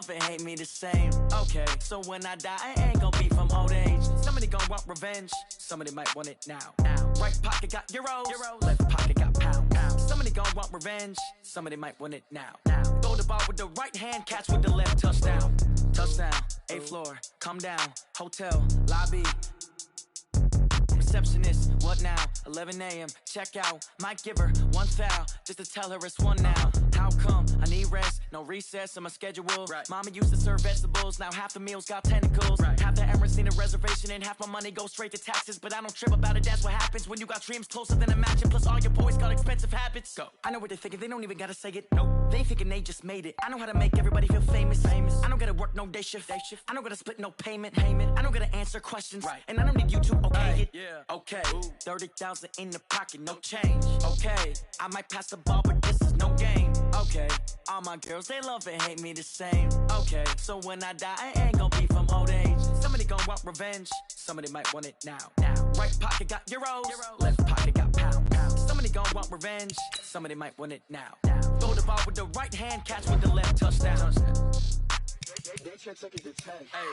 love and hate me the same. Okay, so when I die, I ain't gonna be from old age. Somebody gonna want revenge, somebody might want it now. Right pocket got euros, left pocket got pounds. Somebody gonna want revenge, somebody might want it now. Throw the ball with the right hand, catch with the left, touchdown. Touchdown, 8th floor, come down, hotel, lobby. Receptionist, what now? 11 a.m. check out. Might give her one foul just to tell her it's one now. How come? I need rest, no recess on my schedule. Right. Mama used to serve vegetables, now half the meals got tentacles. Right. Half the errands need a reservation and half my money goes straight to taxes. But I don't trip about it, that's what happens when you got dreams closer than a match. Plus all your boys got expensive habits. Go. I know what they're thinking, they don't even gotta say it. Nope. They thinking they just made it. I know how to make everybody feel famous. I don't gotta work no day shift. I don't gotta split no payment. I don't gotta answer questions. Right. And I don't need you to okay it. Yeah. Okay, 30,000 in the pocket, no change. Okay, I might pass the ball, but this is no game. Okay, all my girls, they love and hate me the same. Okay, so when I die, I ain't gonna be from old age. Somebody gonna want revenge, somebody might want it now. Right pocket got euros, left pocket got pounds. Somebody gonna want revenge, somebody might want it now. Throw the ball with the right hand, catch with the left, touchdown. They check second to 10. Hey.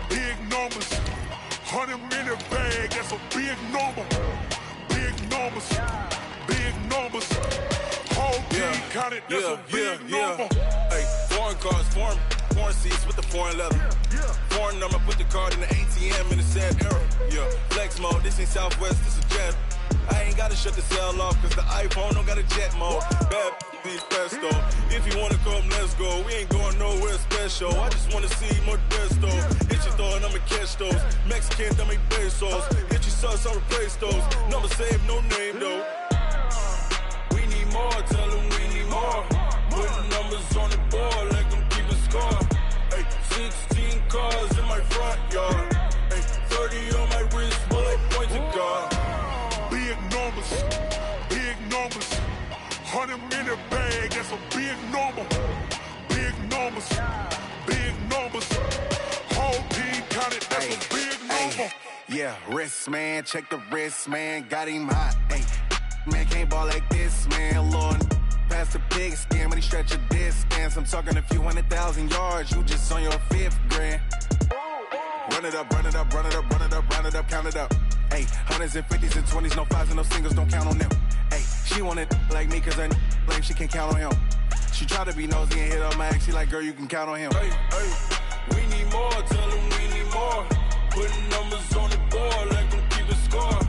Big numbers, 100-minute bag, that's a big number. Big numbers, whole team counted, that's a big number. Hey, foreign cars, foreign seats with the foreign leather. Foreign number, put the card in the ATM in the sad era. Yeah, flex mode, this ain't Southwest, this is Jet. I ain't gotta shut the cell off, cause the iPhone don't got a jet mode. Bad be pesto. If you wanna come, let's go. We ain't going nowhere special. I just wanna see more desto. Hit your thought, I'ma catch those. Mexican, dame pesos. Hit your sauce, I'll replace those. Number saved, no name though. We need more, tell them we need more. Putting numbers on the board like I'm keeping score. Hey, 16 cars in my front yard. Hey, 30 on my wrist, while I point to God. Big numbers, 100-minute bag, that's a big number. Big numbers, whole team counted, that's a big number. Yeah, wrist man, check the wrist man, got him hot. Ay, man can't ball like this, man. Lord, past the pig skin, but he stretch a distance. I'm talking a few 100,000 yards, you just on your 5th grand. Run it up, count it up. Ay, 100s and 50s and 20s, no 5s and no singles, don't count on them. Ay, she want it like me, cause her like she can count on him. She try to be nosy and hit on my ex, she like, girl, you can count on him. Hey, we need more, tell them we need more. Putting numbers on the board like I'm keeping score.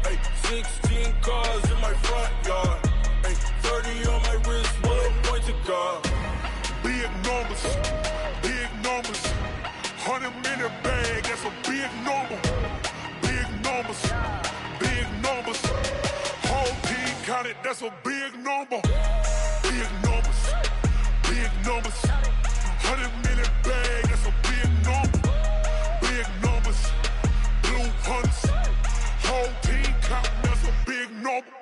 Hey, 16 cars in my front yard. Hey, 30 on my wrist, while I point to God. Big numbers, 100-minute bag, that's a big number. Big numbers, whole team counted, that's a big number. Big numbers, 100-minute bag, that's a big number. Big numbers, blue hunts, whole team counting, that's a big number.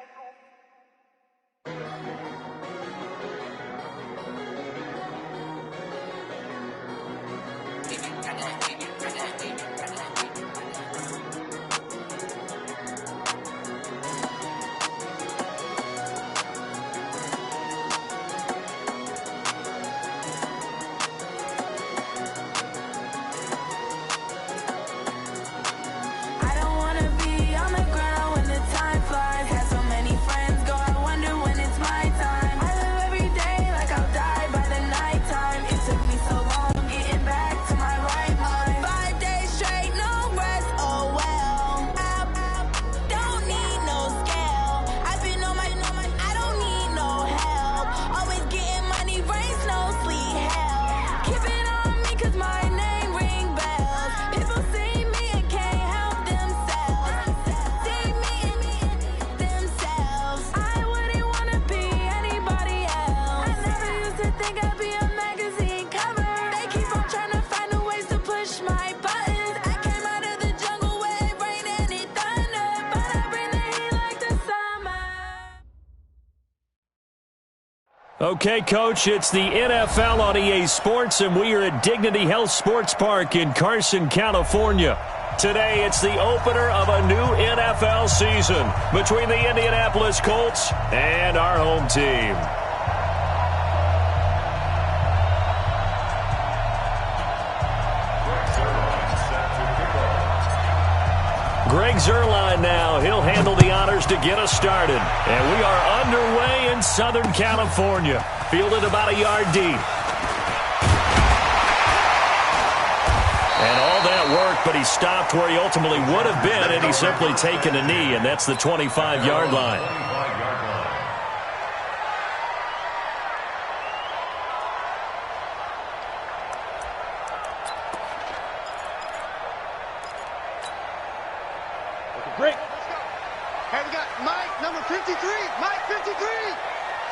Okay, Coach, it's the NFL on EA Sports, and we are at Dignity Health Sports Park in Carson, California. Today, it's the opener of a new NFL season between the Indianapolis Colts and our home team. Greg Zuerlein now. He'll handle the honors to get us started. And we are underway in Southern California. Fielded about a yard deep. And all that work, but he stopped where he ultimately would have been, and he's simply taken a knee, and that's the 25-yard line. Break. Hey, we got Mike, number 53. Mike, 53.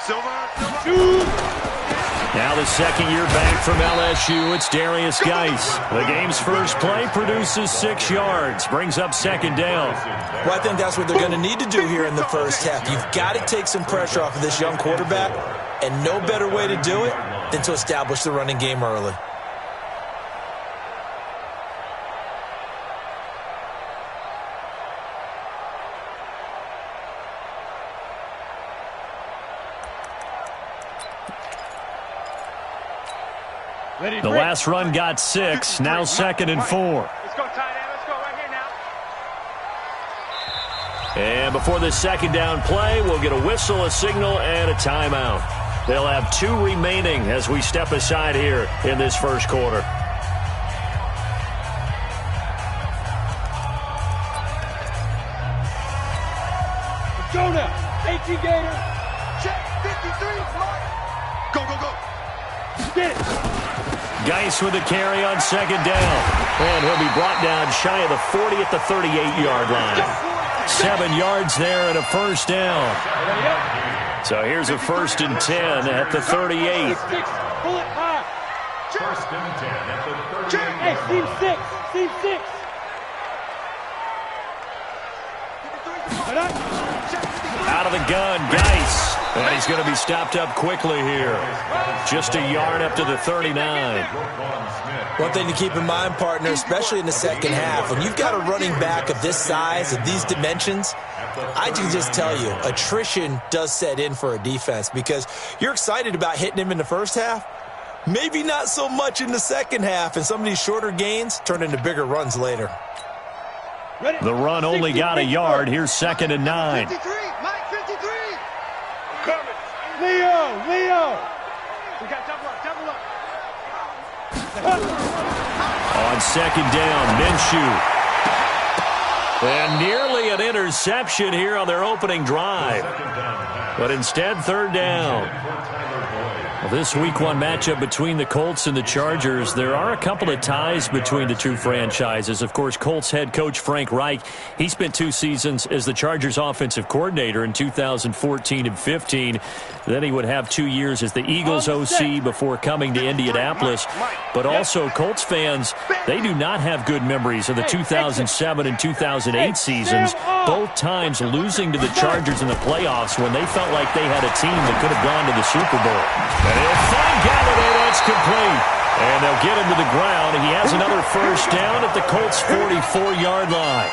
Silver. Now the second year back from LSU, it's Darius Geis. The game's first play produces 6 yards, brings up second down. Well, I think that's what they're going to need to do here in the first half. You've got to take some pressure off of this young quarterback, and no better way to do it than to establish the running game early. The last run got 6, now 2nd and 4. Let's go, tight end. Let's go right here now. And before the second down play, we'll get a whistle, a signal, and a timeout. They'll have 2 remaining as we step aside here in this first quarter. Let's go now. 18 Gator. Check 53. Go, go, go. Get it. Geis with the carry on second down. And he'll be brought down shy of the 40 at the 38-yard line. 7 yards there and a first down. So here's a 1st and 10 at the 38. Pull it high. 1st and 10 at the 38. Hey, seam 6. Seam 6. Out of the gun, Geis. And he's going to be stopped up quickly here. Just a yard up to the 39. One thing to keep in mind, partner, especially in the second half, when you've got a running back of this size, of these dimensions, I can just tell you, attrition does set in for a defense because you're excited about hitting him in the first half, maybe not so much in the second half, and some of these shorter gains turn into bigger runs later. The run only got a yard. Here's 2nd and 9. 53. Mike, 53. Coming. Leo. We got double up. On second down, Minshew. And nearly an interception here on their opening drive. But instead, 3rd down. Well, this Week 1 matchup between the Colts and the Chargers, there are a couple of ties between the two franchises. Of course, Colts head coach Frank Reich, he spent 2 seasons as the Chargers offensive coordinator in 2014 and 15. Then he would have 2 years as the Eagles OC before coming to Indianapolis. But also, Colts fans, they do not have good memories of the 2007 and 2008 seasons, both times losing to the Chargers in the playoffs when they felt like they had a team that could have gone to the Super Bowl. And he'll find Galladay. That's complete. And they'll get him to the ground. He has another first down at the Colts' 44-yard line.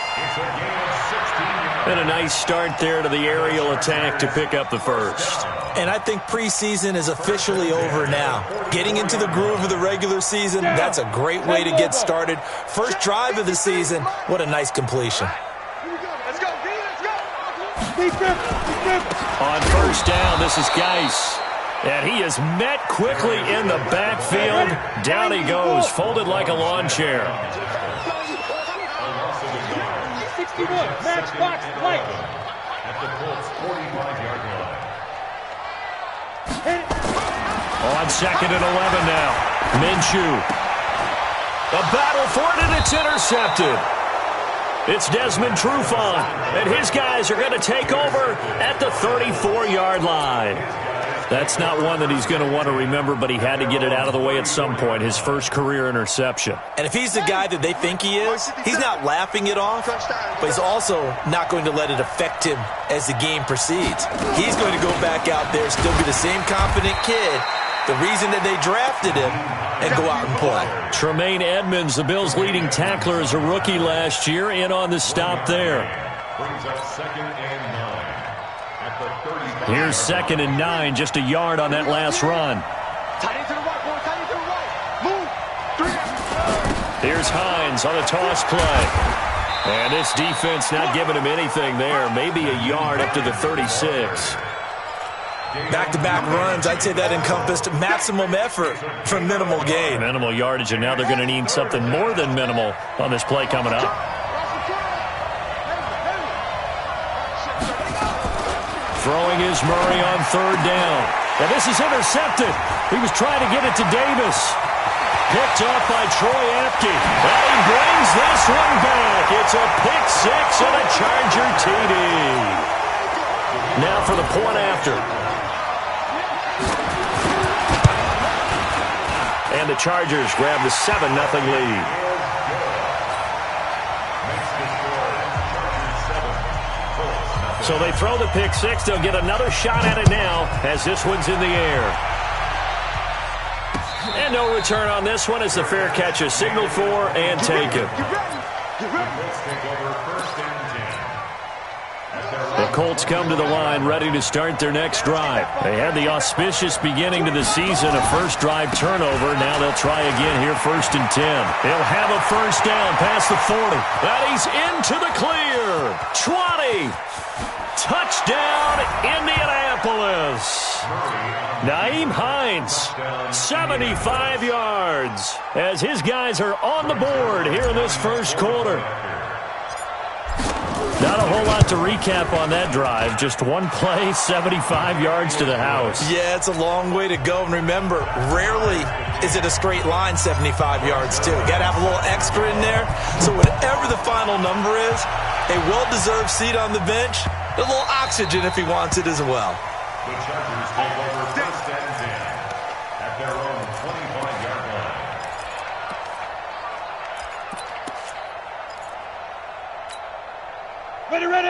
And a nice start there to the aerial attack to pick up the first. And I think preseason is officially over now. Getting into the groove of the regular season, that's a great way to get started. First drive of the season, what a nice completion. Let's go. On first down, this is Geis. And he is met quickly in the backfield. Down he goes, folded like a lawn chair. 61, matchbox Mike. At the Colts' 45-yard line. On 2nd and 11 now. Minshew. A battle for it, and it's intercepted. It's Desmond Trufant, and his guys are going to take over at the 34-yard line. That's not one that he's going to want to remember, but he had to get it out of the way at some point, his first career interception. And if he's the guy that they think he is, he's not laughing it off, but he's also not going to let it affect him as the game proceeds. He's going to go back out there, still be the same confident kid, the reason that they drafted him, and go out and play. Tremaine Edmonds, the Bills' leading tackler as a rookie last year, in on the stop there. Brings up 2nd and 9 at the 35. Here's 2nd and 9, just a yard on that last run. Tight end to the right, boy. Tight end to the right. Move. 3. Here's Hines on a toss play. And this defense not giving him anything there. Maybe a yard up to the 36. Back-to-back runs, I'd say that encompassed maximum effort for minimal gain. Minimal yardage, and now they're going to need something more than minimal on this play coming up. Throwing is Murray on 3rd down. Now this is intercepted. He was trying to get it to Davis. Picked off by Troy Apke. And he brings this one back. It's a pick 6 and a Charger TD. Now for the point after. And the Chargers grab the 7-0 lead. So they throw the pick 6. They'll get another shot at it now as this one's in the air. And no return on this one as the fair catch is signaled for and taken. The Colts come to the line ready to start their next drive. They had the auspicious beginning to the season, a first drive turnover. Now they'll try again here, 1st and 10. He'll have a first down past the 40. And he's into the clear. 20. Touchdown, Indianapolis. Nyheim Hines, 75 yards, as his guys are on the board here in this first quarter. Not a whole lot to recap on that drive. Just one play, 75 yards to the house. Yeah, it's a long way to go. And remember, rarely is it a straight line 75 yards, too. Got to have a little extra in there. So whatever the final number is, a well-deserved seat on the bench, a little oxygen if he wants it as well. The Chargers take over 1st and 10 at their own 25-yard line.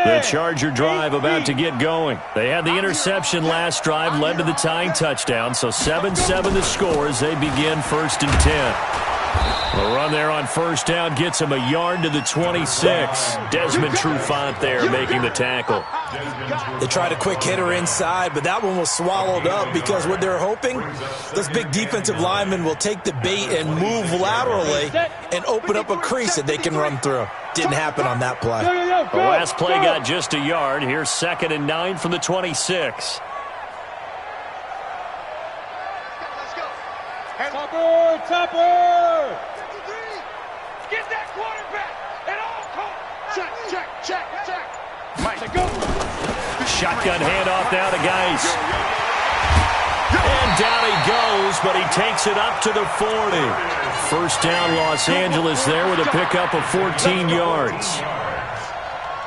The Charger drive about to get going. They had the interception last drive, led to the tying touchdown. So 7-7 the score as they begin 1st and 10. The run there on first down gets him a yard to the 26. Desmond Trufant there making the tackle. They tried a quick hitter inside, but that one was swallowed up because what they're hoping, those big defensive linemen will take the bait and move laterally and open up a crease that they can run through. Didn't happen on that play. The last play got just a yard. Here's 2nd and 9 from the 26. Topper! Get that quarterback at all costs. Check. Mike, go. Shotgun handoff now to Geis. And down he goes, but he takes it up to the 40. First down, Los Angeles there with a pickup of 14 yards.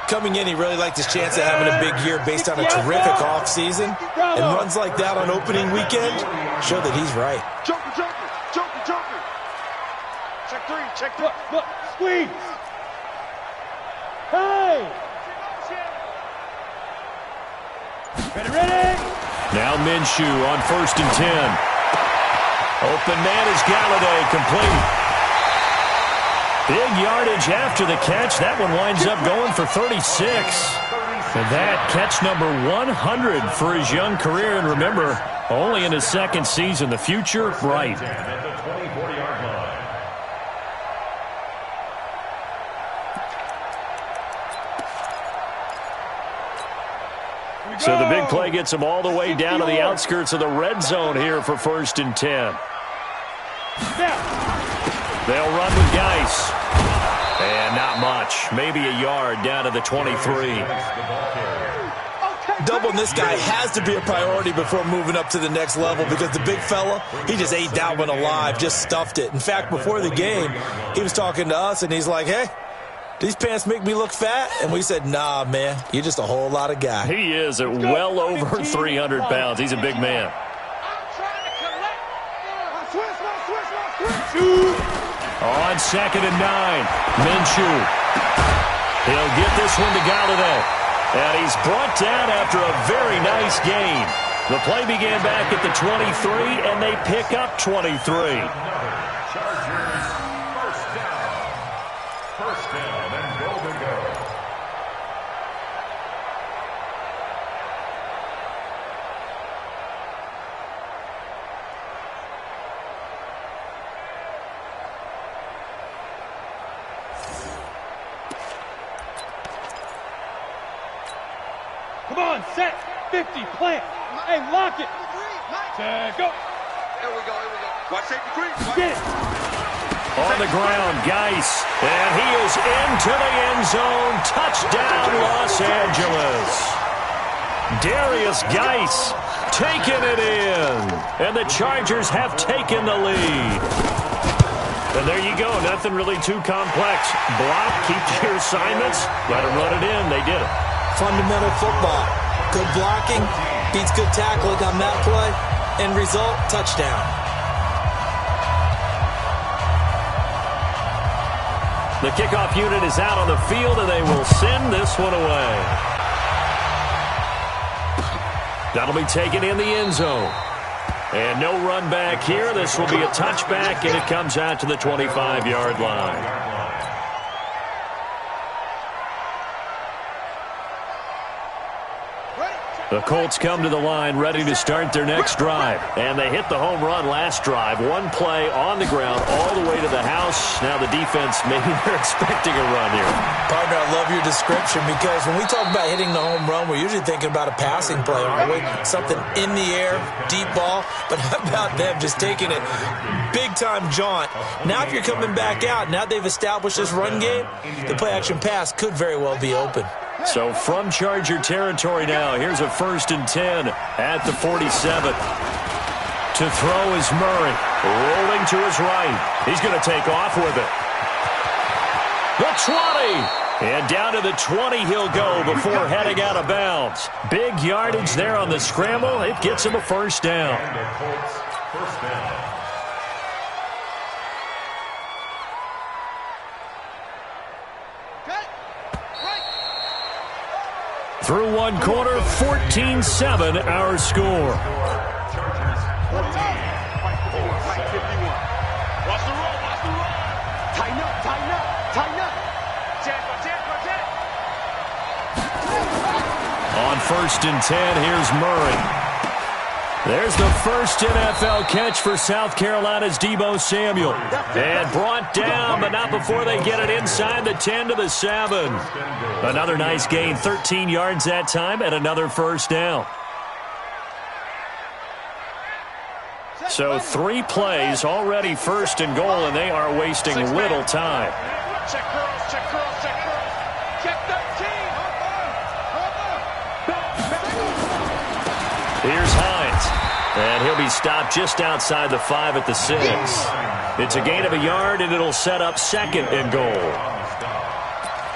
Coming in, he really liked his chance of having a big year based on a terrific offseason. And runs like that on opening weekend show that he's right. Joker. Check 3. Look. Squeeze. Hey. Ready. Now Minshew on 1st and 10. Open man is Galladay, complete. Big yardage after the catch. That one winds up going for 36. And that catch number 100 for his young career. And remember, only in his 2nd season. The future bright. So the big play gets him all the way down to the outskirts of the red zone here for 1st and 10. They'll run with Geis. And not much. Maybe a yard down to the 23. Doubling this guy has to be a priority before moving up to the next level because the big fella, he just ate that one alive, just stuffed it. In fact, before the game, he was talking to us, and he's like, hey, these pants make me look fat? And we said, nah, man, you're just a whole lot of guy. He is at well over 300 pounds. He's a big man. On 2nd and 9, Minshew. He'll get this one to Galladay. And he's brought down after a very nice gain. The play began back at the 23, and they pick up 23. First down and go. Come on, set, 50, plant. Hey, lock it. Set, go. Here we go. Watch safety green. Get it. On the ground, Geis. And he is into the end zone. Touchdown, Los Angeles. Darius Geis taking it in. And the Chargers have taken the lead. And there you go. Nothing really too complex. Block, keep to your assignments. Let them run it in. They did it. Fundamental football. Good blocking beats good tackling on that play. End result, touchdown. The kickoff unit is out on the field, and they will send this one away. That'll be taken in the end zone. And no run back here. This will be a touchback, and it comes out to the 25-yard line. The Colts come to the line ready to start their next drive. And they hit the home run last drive. One play on the ground all the way to the house. Now the defense, maybe they're expecting a run here. Partner, I love your description because when we talk about hitting the home run, we're usually thinking about a passing play, aren't we? Something in the air, deep ball. But how about them just taking it big-time jaunt? Now if you're coming back out, now they've established this run game, the play-action pass could very well be open. So from Charger territory now, here's a 1st and 10 at the 47. To throw is Murray. Rolling to his right. He's going to take off with it. The 20. And down to the 20 he'll go before heading out of bounds. Big yardage there on the scramble. It gets him a first down. First down. Through one quarter, 14-7 our score. Chargers 14. Watch the roll. Tighten up. On 1st and 10, here's Murray. There's the first NFL catch for South Carolina's Deebo Samuel. And brought down, but not before they get it inside the 10 to the 7. Another nice gain, 13 yards that time, and another first down. So 3 plays, already 1st and goal, and they are wasting little time. Check curls. Check 13. Here's Hines. And he'll be stopped just outside the 5 at the 6. It's a gain of a yard, and it'll set up 2nd and goal.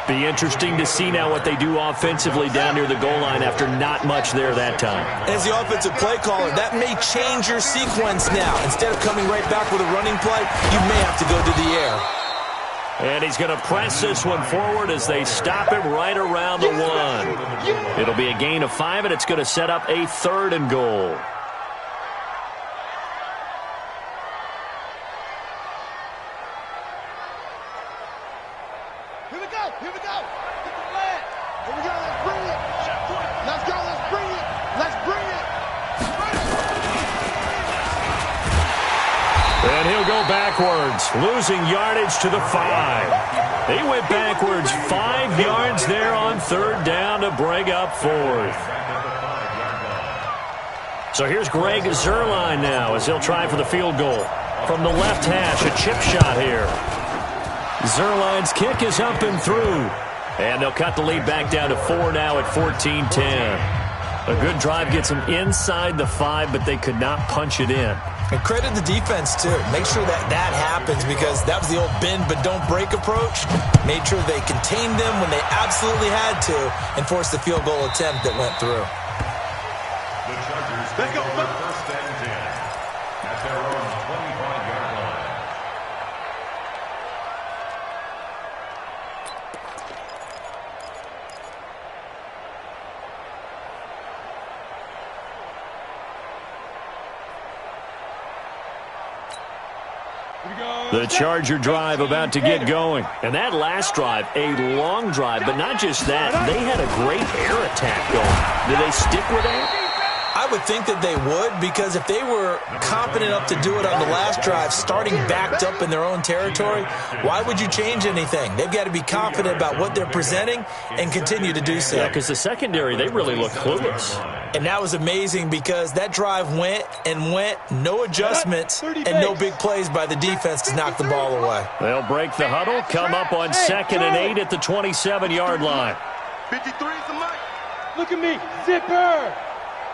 Be interesting to see now what they do offensively down near the goal line after not much there that time. As the offensive play caller, that may change your sequence now. Instead of coming right back with a running play, you may have to go to the air. And he's going to press this one forward as they stop him right around the 1. It'll be a gain of 5, and it's going to set up a 3rd and goal. Here we go. Get the flag. Here we go. Let's bring it. Let's go. Let's bring it. And he'll go backwards, losing yardage to the 5. He went backwards 5 yards there on 3rd down to bring up 4th. So here's Greg Zuerlein now as he'll try for the field goal. From the left hash, a chip shot here. Zuerlein's kick is up and through. And they'll cut the lead back down to 4 now at 14-10. A good drive gets them inside the 5, but they could not punch it in. And credit the defense, too. Make sure that happens because that was the old bend but don't break approach. Made sure they contained them when they absolutely had to and forced the field goal attempt that went through. The Chargers take over 1st and 10 at their own 25. The Charger drive about to get going. And that last drive, a long drive, but not just that. They had a great air attack going. Did they stick with that? I would think that they would, because if they were confident enough to do it on the last drive, starting backed up in their own territory, why would you change anything? They've got to be confident about what they're presenting and continue to do so. Yeah, because the secondary, they really look clueless. And that was amazing because that drive went and went, no adjustments, and no big plays by the defense to knock the ball away. They'll break the huddle, come up on 2nd and 8 at the 27-yard line. 53 is the mic. Look at me. Zipper.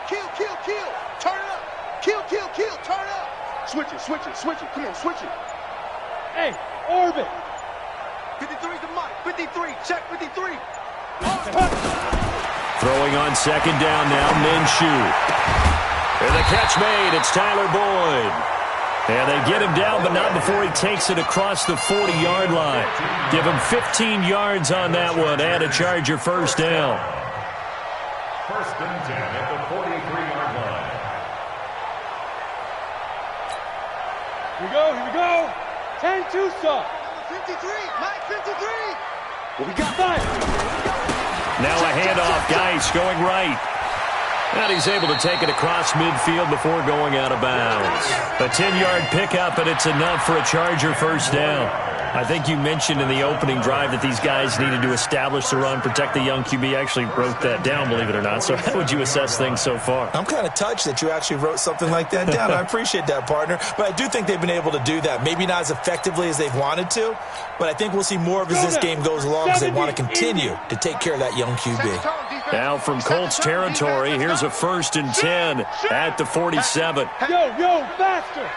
Kill, kill, kill. Turn it up. Kill, kill, kill. Turn it up. Switch it, switch it, switch it. Come on, switch it. Hey, orbit. 53 is the mic. 53. Check 53. Throwing on 2nd down now, Minshew. And the catch made. It's Tyler Boyd. And they get him down, but not before he takes it across the 40-yard line. Give him 15 yards on that one and a Charger first down. 1st and 10 at the 43-yard line. Here we go, here we go. 10-2 stop. 53. Mike, 53. What we got? 5. Now a handoff, Geis going right. And he's able to take it across midfield before going out of bounds. A 10-yard pickup, and it's enough for a Charger first down. I think you mentioned in the opening drive that these guys needed to establish the run, protect the young QB. I actually wrote that down, believe it or not. So how would you assess things so far? I'm kind of touched that you actually wrote something like that down. I appreciate that, partner. But I do think they've been able to do that. Maybe not as effectively as they've wanted to, but I think we'll see more of as this game goes along because they want to continue to take care of that young QB. Now from Colts territory, here's a 1st and 10 at the 47. Yo, faster.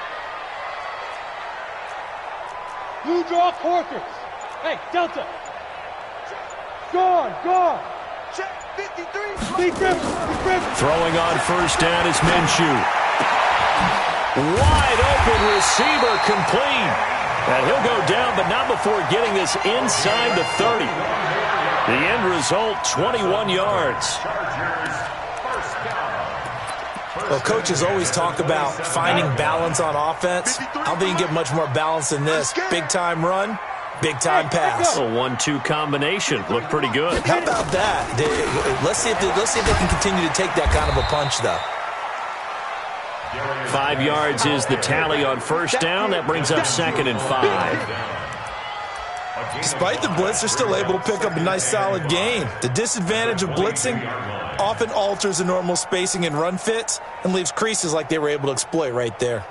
Blue draw Corkers. Hey, Delta. Gone. Check 53. Big Griffin. Throwing on 1st down is Minshew. Wide open receiver complete. And he'll go down, but not before getting this inside the 30. The end result, 21 yards. Well, coaches always talk about finding balance on offense. I don't think you get much more balance than this. Big-time run, big-time pass. A 1-2 combination. Looked pretty good. How about that? Let's see if they can continue to take that kind of a punch, though. 5 yards is the tally on 1st down. That brings up 2nd and 5. Despite the blitz, they're still able to pick up a nice, solid gain. The disadvantage of blitzing often alters the normal spacing and run fits and leaves creases like they were able to exploit right there.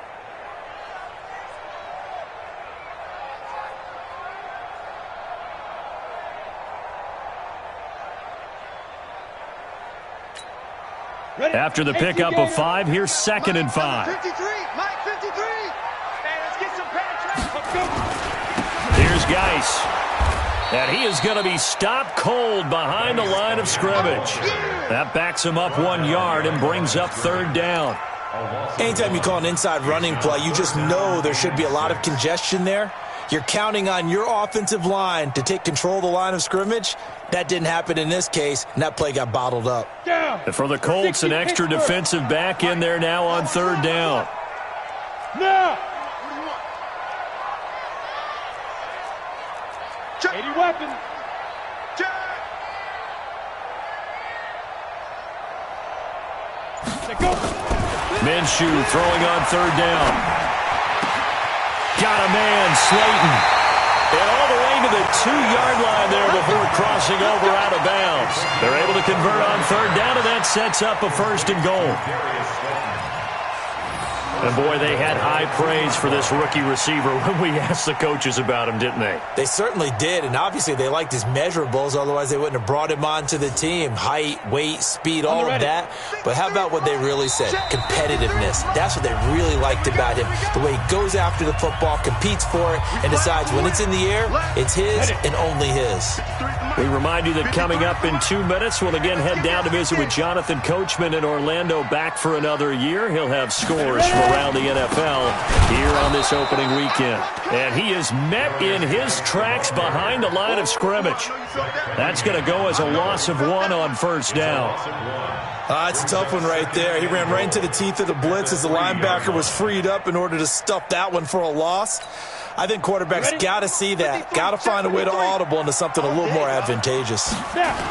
After the pickup of 5, here's 2nd and 5. 53. Mike, 53. Hey, let's get some penetration. Here's Geis. And he is going to be stopped cold behind the line of scrimmage. That backs him up 1 yard and brings up 3rd down. Anytime you call an inside running play, you just know there should be a lot of congestion there. You're counting on your offensive line to take control of the line of scrimmage. That didn't happen in this case, and that play got bottled up. And for the Colts, an extra defensive back in there now on 3rd down. Now. 80 weapon. Minshew throwing on 3rd down. Got a man, Slayton. And all the way to the 2-yard line there before crossing over out of bounds. They're able to convert on 3rd down, and that sets up a 1st and goal. And, boy, they had high praise for this rookie receiver when we asked the coaches about him, didn't they? They certainly did, and obviously they liked his measurables. Otherwise, they wouldn't have brought him onto the team. Height, weight, speed, all of that. But how about what they really said? Competitiveness. That's what they really liked about him. The way he goes after the football, competes for it, and decides when it's in the air, it's his and only his. We remind you that coming up in 2 minutes, we'll again head down to visit with Jonathan Coachman in Orlando, back for another year. He'll have scores from around the NFL here on this opening weekend. And he is met in his tracks behind the line of scrimmage. That's going to go as a loss of 1 on 1st down. It's a tough one right there. He ran right into the teeth of the blitz as the linebacker was freed up in order to stuff that one for a loss. I think quarterbacks got to see that. Got to find a way to audible into something a little more advantageous.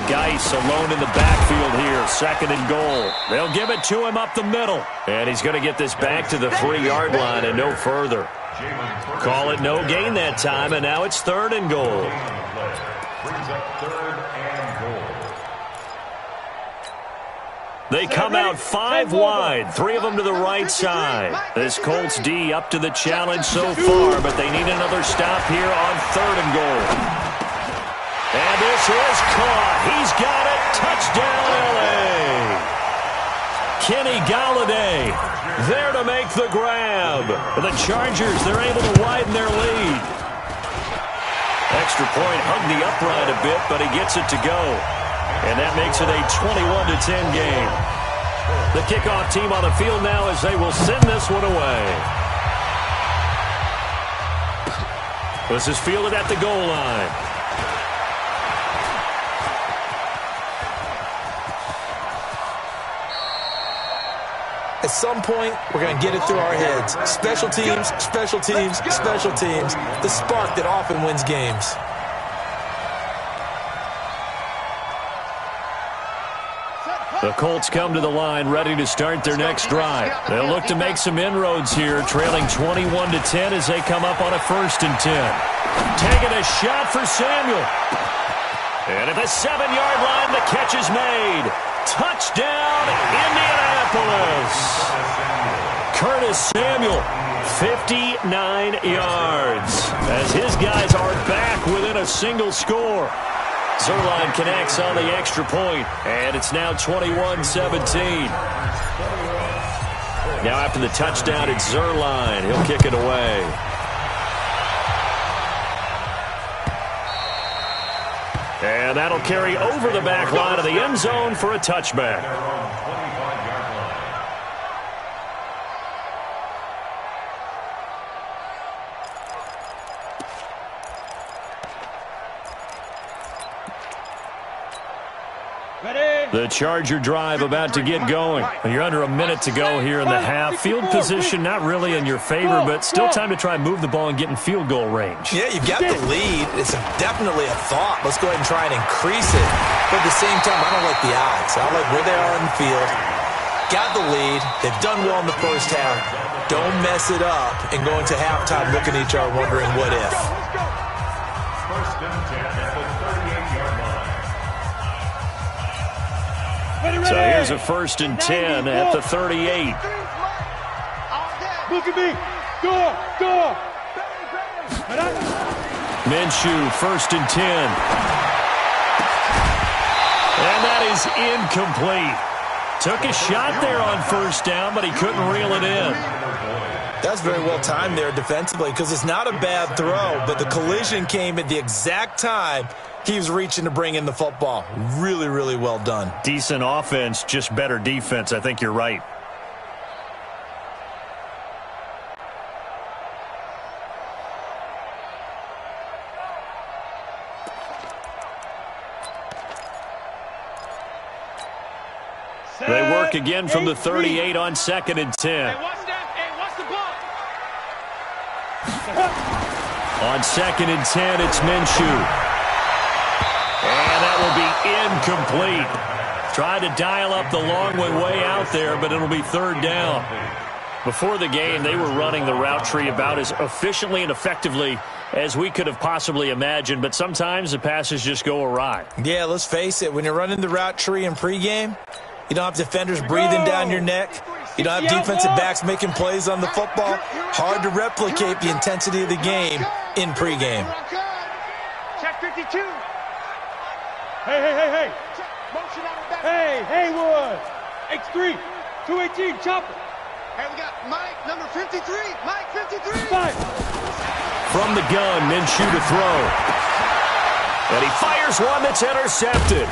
Geis alone in the backfield here. 2nd and goal. They'll give it to him up the middle. And he's going to get this back to the 3-yard line and no further. Call it no gain that time, and now it's 3rd and goal. Brings up 3rd and goal. They come out 5 wide, 3 of them to the right side. This Colts D up to the challenge so far, but they need another stop here on 3rd and goal. And this is caught. He's got it. Touchdown, L.A. Kenny Galladay there to make the grab. The Chargers, they're able to widen their lead. Extra point hugged the upright a bit, but he gets it to go. And that makes it a 21-10 game. The kickoff team on the field now as they will send this one away. This is fielded at the goal line. At some point, we're going to get it through our heads. Special teams, special teams, special teams. The spark that often wins games. The Colts come to the line ready to start their next drive. They'll look to make some inroads here, trailing 21-10 as they come up on a 1st and 10. Taking a shot for Samuel. And at the 7-yard line, the catch is made. Touchdown, Indianapolis. Curtis Samuel, 59 yards, as his guys are back within a single score. Zerline connects on the extra point, and it's now 21-17. Now after the touchdown, it's Zerline. He'll kick it away. And that'll carry over the back line of the end zone for a touchback. The Charger drive about to get going. You're under a minute to go here in the half. Field position not really in your favor, but still time to try and move the ball and get in field goal range. Yeah, you've got the lead. It's definitely a thought. Let's go ahead and try and increase it. But at the same time, I don't like the odds. I don't like where they are in the field. Got the lead. They've done well in the first half. Don't mess it up and go into halftime looking at each other wondering what if. 1st and 10 at the 38-yard line. So here's a 1st and 10 at the 38. Look at me. Go. Minshew, 1st and 10. And that is incomplete. Took a shot there on 1st down, but he couldn't reel it in. That's very well timed there defensively because it's not a bad throw, but the collision came at the exact time he was reaching to bring in the football. Really, really well done. Decent offense, just better defense. I think you're right. They work again from the 38 on 2nd and 10. On 2nd and 10, it's Minshew. And that will be incomplete. Tried to dial up the long one way out there, but it'll be 3rd down. Before the game, they were running the route tree about as efficiently and effectively as we could have possibly imagined, but sometimes the passes just go awry. Yeah, let's face it. When you're running the route tree in pregame, you don't have defenders breathing down your neck. You don't have defensive backs making plays on the football. Hard to replicate the intensity of the game in pregame. Check 52. Hey. Hey, Haywood. X3, 218, chopper. Hey, we got Mike, number 53. Mike, 53. Five. From the gun, Minshew to throw. And he fires one that's intercepted.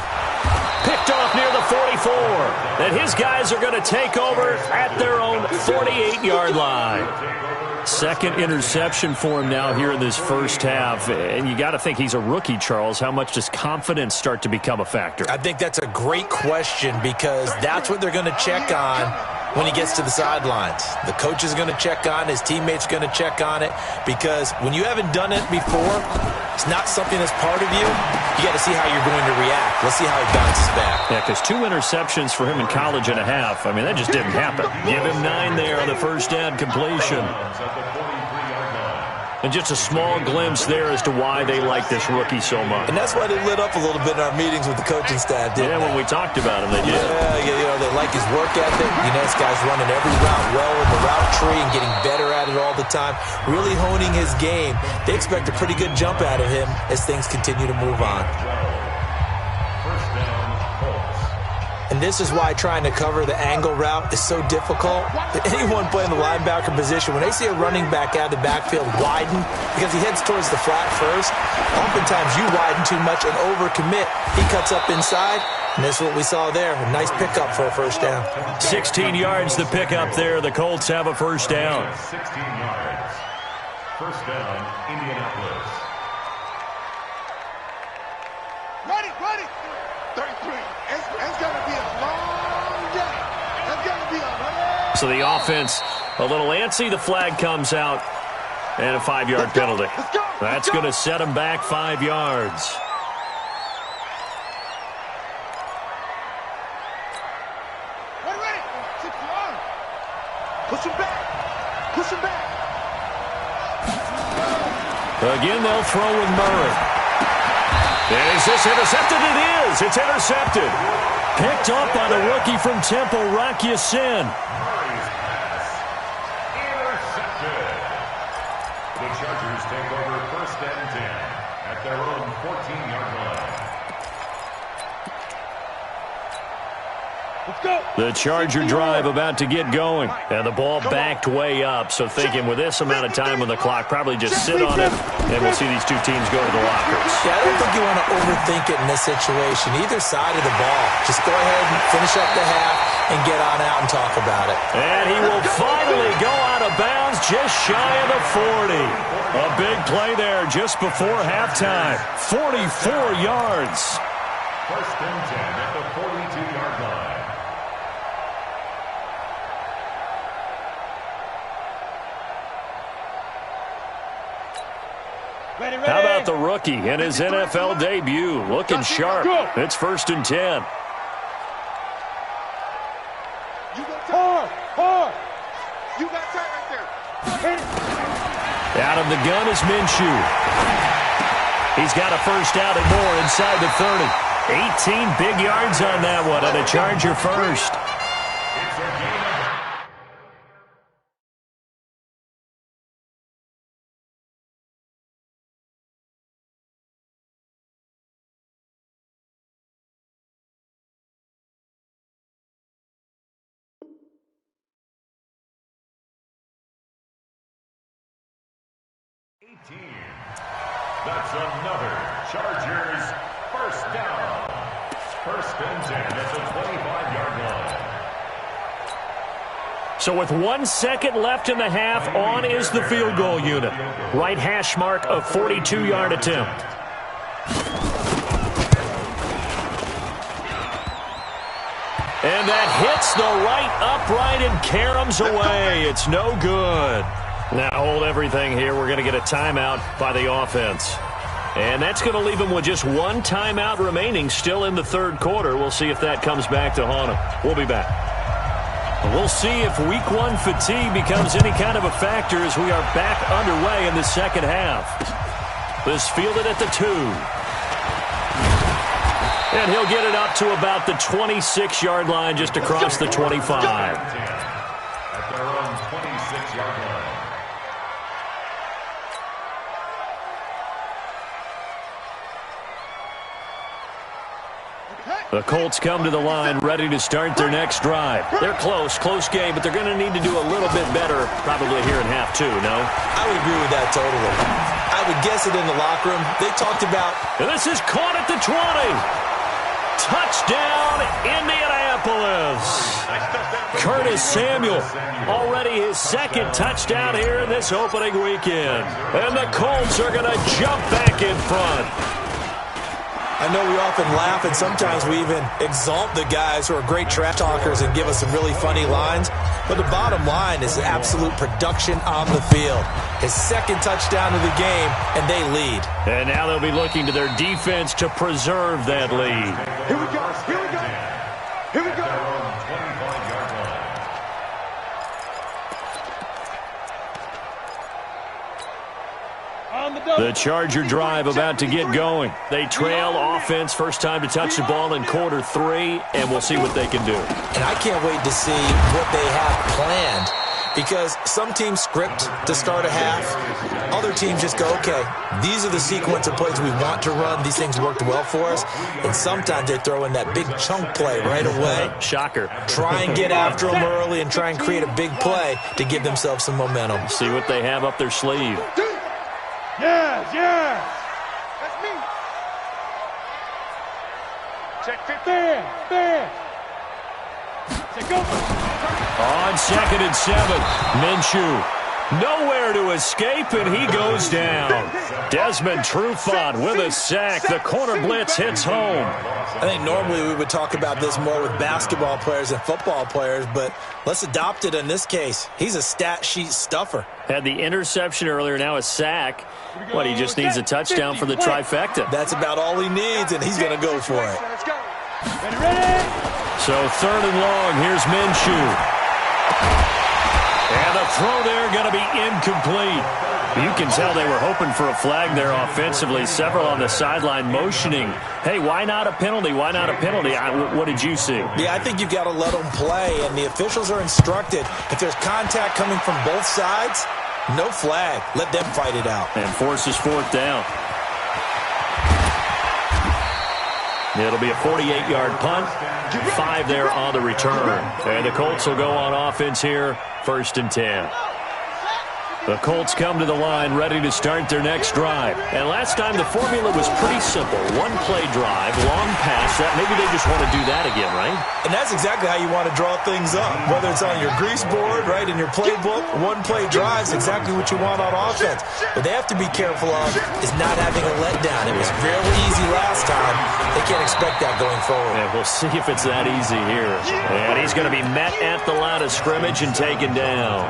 Picked off near the 44. And his guys are going to take over at their own 48-yard line. Second interception for him now here in this first half. And you got to think he's a rookie, Charles. How much does confidence start to become a factor? I think that's a great question because that's what they're going to check on when he gets to the sidelines. The coach is going to check on it. His teammates are going to check on it because when you haven't done it before, it's not something that's part of you. You got to see how you're going to react. Let's see how he bounces back. Yeah, because 2 interceptions for him in college and a half. I mean, that just didn't happen. Give him 9 there on the first down completion. And just a small glimpse there as to why they like this rookie so much. And that's why they lit up a little bit in our meetings with the coaching staff, didn't they? Yeah, when we talked about him, they did. Yeah, they like his work ethic. You know, this guy's running every route well in the route tree and getting better at it all the time, really honing his game. They expect a pretty good jump out of him as things continue to move on. And this is why trying to cover the angle route is so difficult. Anyone playing the linebacker position, when they see a running back out of the backfield widen, because he heads towards the flat first, oftentimes you widen too much and overcommit. He cuts up inside, and this is what we saw there. A nice pickup for a first down. 16 yards the pickup there. The Colts have a first down. 16 yards. First down, Indianapolis. Ready. 33. It's going to be a long day. It's going to be a long. So the offense a little antsy. The flag comes out. And a 5-yard penalty. That's going to set him back 5 yards. Ready. 61. Push him back. Again, they'll throw with Murray. And is this intercepted? It is. It's intercepted. Picked up by the rookie from Temple, Rock Ya-Sin. Murray's pass. Intercepted. The Chargers take over first and 10 at their own 14-yard line. Let's go. The Charger drive about to get going. And the ball backed way up. So thinking with this amount of time on the clock, probably just sit on it, and we'll see these two teams go to the lockers. Yeah, I don't think you want to overthink it in this situation. Either side of the ball. Just go ahead and finish up the half and get on out and talk about it. And he will finally go out of bounds just shy of the 40. A big play there just before halftime. 44 yards. First and 10 at the 42-yard line. Ready. How about the rookie in his NFL debut? Looking sharp. It's first and 10. Hard. You got tight right there. Out of the gun is Minshew. He's got a first out and more inside the 30. 18 big yards on that one, and a Charger first. It's a game of That's another Chargers first down. First and 10 at the 25-yard line. So with 1 second left in the half, on is the field goal unit. Right hash mark of 42-yard attempt. And that hits the right upright and caroms away. It's no good. Now hold everything here. We're going to get a timeout by the offense. And that's going to leave them with just one timeout remaining still in the third quarter. We'll see if that comes back to haunt them. We'll be back. We'll see if week 1 fatigue becomes any kind of a factor as we are back underway in the second half. This fielded at the 2. And he'll get it up to about the 26-yard line just across the 25. At their own 26-yard line. The Colts come to the line ready to start their next drive. They're close game, but they're going to need to do a little bit better probably here in half 2, no? I would agree with that totally. I would guess it in the locker room. They talked about... And this is caught at the 20. Touchdown, Indianapolis. Curtis Samuel, already his second touchdown here in this opening weekend. And the Colts are going to jump back in front. I know we often laugh, and sometimes we even exalt the guys who are great trash talkers and give us some really funny lines. But the bottom line is absolute production on the field. His second touchdown of the game, and they lead. And now they'll be looking to their defense to preserve that lead. Here we go. Here we go. Here we go. The Charger drive about to get going. They trail offense, first time to touch the ball in quarter 3, and we'll see what they can do. And I can't wait to see what they have planned, because some teams script to start a half. Other teams just go, okay, these are the sequence of plays we want to run. These things worked well for us. And sometimes they throw in that big chunk play right away. Shocker. Try and get after them early and try and create a big play to give themselves some momentum. See what they have up their sleeve. Yes, yes. That's me. Check 50. There. Check over. On 2nd and 7, Minshew. Nowhere to escape, and he goes down. Desmond Trufant with a sack. The corner blitz hits home. I think normally we would talk about this more with basketball players and football players, but let's adopt it in this case. He's a stat sheet stuffer. Had the interception earlier, now a sack. What, he just needs a touchdown for the trifecta. That's about all he needs, and he's going to go for it. Let's go. Ready? So 3rd and long, here's Minshew. And the throw there going to be incomplete. You can tell they were hoping for a flag there offensively. Several on the sideline motioning. Hey, why not a penalty? Why not a penalty? What did you see? Yeah, I think you got to let them play, and the officials are instructed. If there's contact coming from both sides, no flag. Let them fight it out. And forces 4th down. It'll be a 48-yard punt. 5 there on the return. And the Colts will go on offense here, 1st and 10. The Colts come to the line ready to start their next drive. And last time the formula was pretty simple. One-play drive, long pass. Maybe they just want to do that again, right? And that's exactly how you want to draw things up. Whether it's on your grease board, right, in your playbook, one-play drive is exactly what you want on offense. What they have to be careful of is not having a letdown. It was fairly easy last time. They can't expect that going forward. And we'll see if it's that easy here. And he's going to be met at the line of scrimmage and taken down.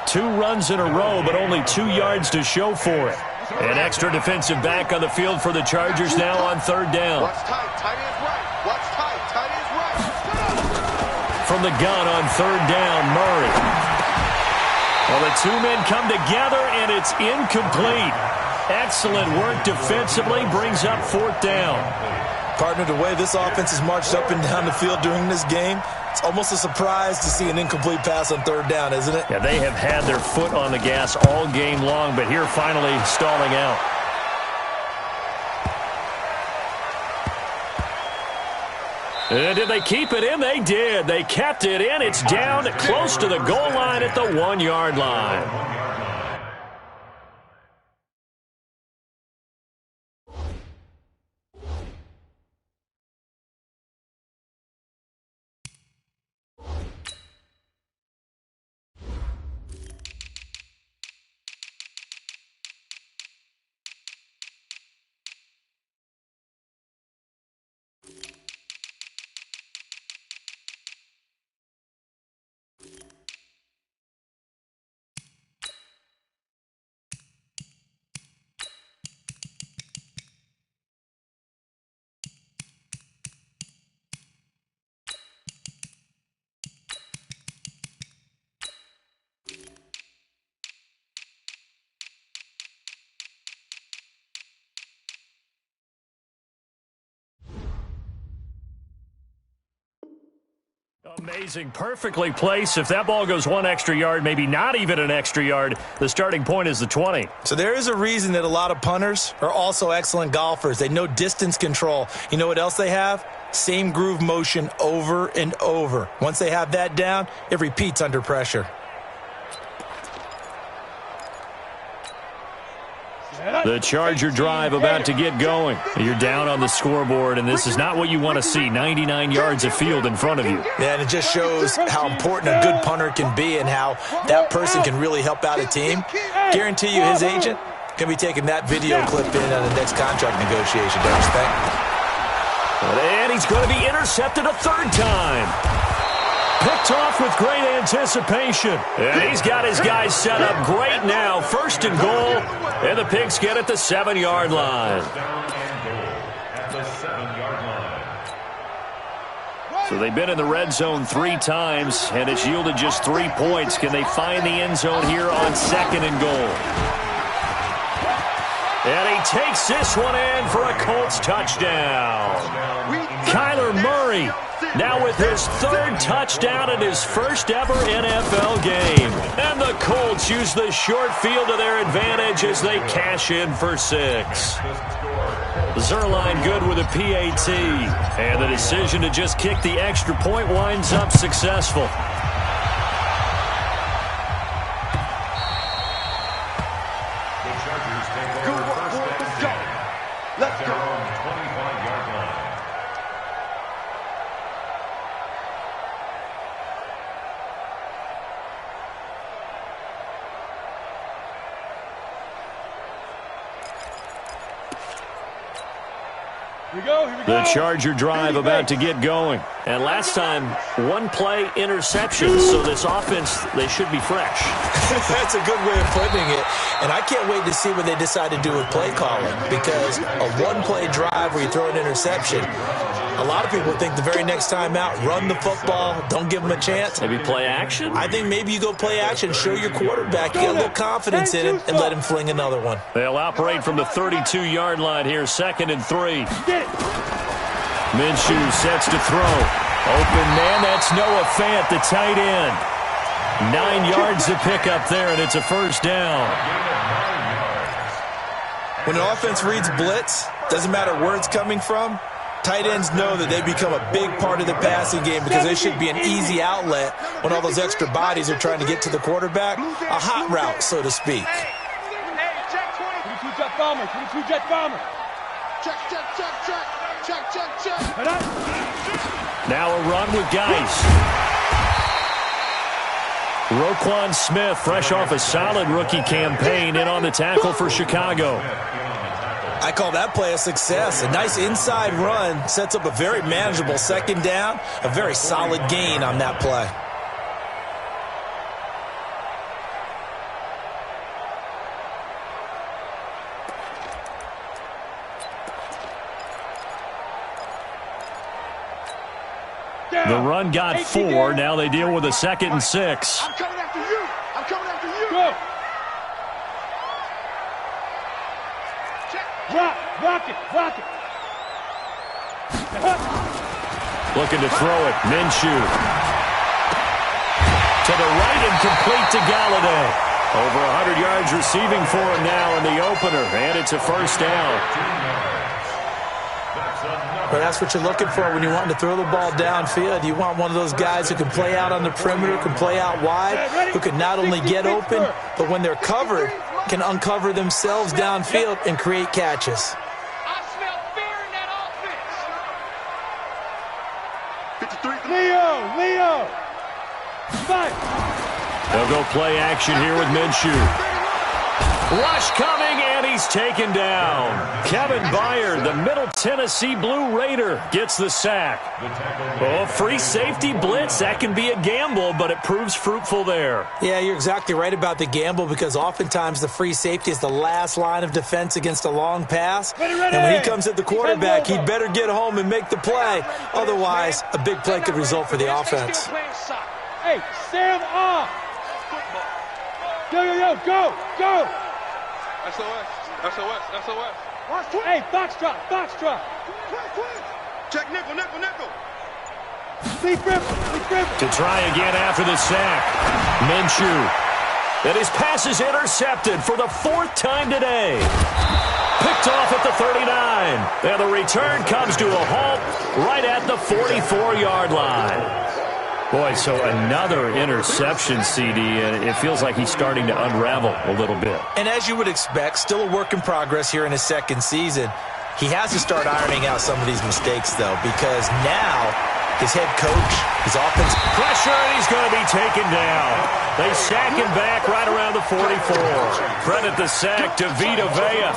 2 runs in a row, but only 2 yards to show for it. An extra defensive back on the field for the Chargers now on 3rd down. Watch tight. Tight ends right. Watch tight. Tight ends right. From the gun on 3rd down, Murray. Well, the 2 men come together, and it's incomplete. Excellent work defensively, brings up 4th down. Partner, the way this offense has marched up and down the field during this game, it's almost a surprise to see an incomplete pass on 3rd down, isn't it? Yeah, they have had their foot on the gas all game long, but here finally stalling out. And did they keep it in? They did. They kept it in. It's down close to the goal line at the 1-yard line. Amazing, perfectly placed. If that ball goes 1 extra yard, maybe not even an extra yard, the starting point is the 20. So there is a reason that a lot of punters are also excellent golfers. They know distance control. You know what else they have? Same groove motion over and over. Once they have that down, it repeats under pressure. The Charger drive about to get going. You're down on the scoreboard, and this is not what you want to see. 99 yards of field in front of you. Yeah, and it just shows how important a good punter can be and how that person can really help out a team. Guarantee you his agent can be taking that video clip in on the next contract negotiation, don't you think? And he's going to be intercepted a third time. Picked off with great anticipation. And he's got his guys set up great now. First and goal. And the Pigs get at the 7-yard line. So they've been in the red zone 3 times, and it's yielded just 3 points. Can they find the end zone here on 2nd and goal? And he takes this one in for a Colts touchdown. Kyler Murray now with his 3rd touchdown in his first ever NFL game. And the Colts use the short field to their advantage as they cash in for 6. Zerline good with a PAT. And the decision to just kick the extra point winds up successful. Let's go. The Charger drive about to get going. And last time, 1-play interception, so this offense, they should be fresh. That's a good way of putting it. And I can't wait to see what they decide to do with play calling, because a 1-play drive where you throw an interception, a lot of people think the very next time out, run the football, don't give them a chance. Maybe play action? I think maybe you go play action, show your quarterback, you get a little confidence in him, and let him fling another one. They'll operate from the 32-yard line here, 2nd and 3. Minshew sets to throw. Open man, that's Noah Fant, the tight end. 9 yards to pick up there, and it's a first down. When an offense reads blitz, doesn't matter where it's coming from, tight ends know that they become a big part of the passing game because they should be an easy outlet when all those extra bodies are trying to get to the quarterback. A hot route, so to speak. Hey, check 22 jet bomber, 22 jet bomber. Check. Now a run with Geis. Roquan Smith, fresh off a solid rookie campaign, in on the tackle for Chicago. I call that play a success. A nice inside run sets up a very manageable 2nd down, a very solid gain on that play. The run got 4. Now they deal with a 2nd and 6. I'm coming after you. Go. Rock it. Looking to throw it. Minshew. To the right and complete to Galladay. Over 100 yards receiving for him now in the opener. And it's a first down. But that's what you're looking for when you're wanting to throw the ball downfield. You want one of those guys who can play out on the perimeter, can play out wide, who can not only get open, but when they're covered, can uncover themselves downfield and create catches. I smell fear in that offense. 53. Leo. Fight. They'll go play action here with Minshew. Rush coming, and he's taken down. Kevin Byard, the Middle Tennessee Blue Raider, gets the sack. Oh, free safety blitz, that can be a gamble, but it proves fruitful there. Yeah, you're exactly right about the gamble, because oftentimes the free safety is the last line of defense against a long pass. And when he comes at the quarterback, he'd better get home and make the play. Otherwise, a big play could result for the offense. Hey, Sam off. Go. SOS. Hey, box drop. Check nickel. Lead dribble. To try again after the sack. Minshew. And his pass is intercepted for the 4th time today. Picked off at the 39. And the return comes to a halt right at the 44-yard line. Boy, so another interception, CD, and it feels like he's starting to unravel a little bit. And as you would expect, still a work in progress here in his second season. He has to start ironing out some of these mistakes, though, because now his head coach, his offense... Pressure, and he's going to be taken down. They sack him back right around the 44. Credit the sack to Vita Vea.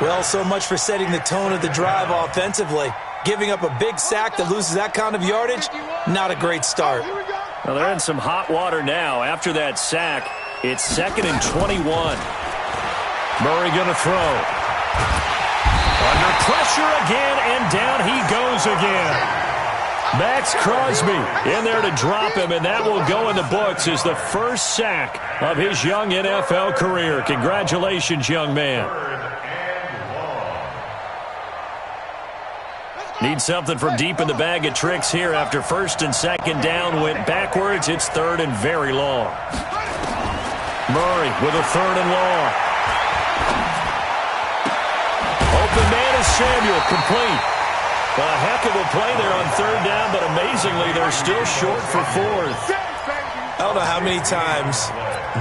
Well, so much for setting the tone of the drive offensively. Giving up a big sack that loses that kind of yardage, not a great start. Well, they're in some hot water now. After that sack, it's 2nd and 21. Murray going to throw. Under pressure again, and down he goes again. Max Crosby in there to drop him, and that will go in the books as the first sack of his young NFL career. Congratulations, young man. Need something from deep in the bag of tricks here after 1st and 2nd down went backwards. It's 3rd and very long. Murray with a 3rd and long. Open man is Samuel, complete. A heck of a play there on 3rd down, but amazingly they're still short for 4th. I don't know how many times,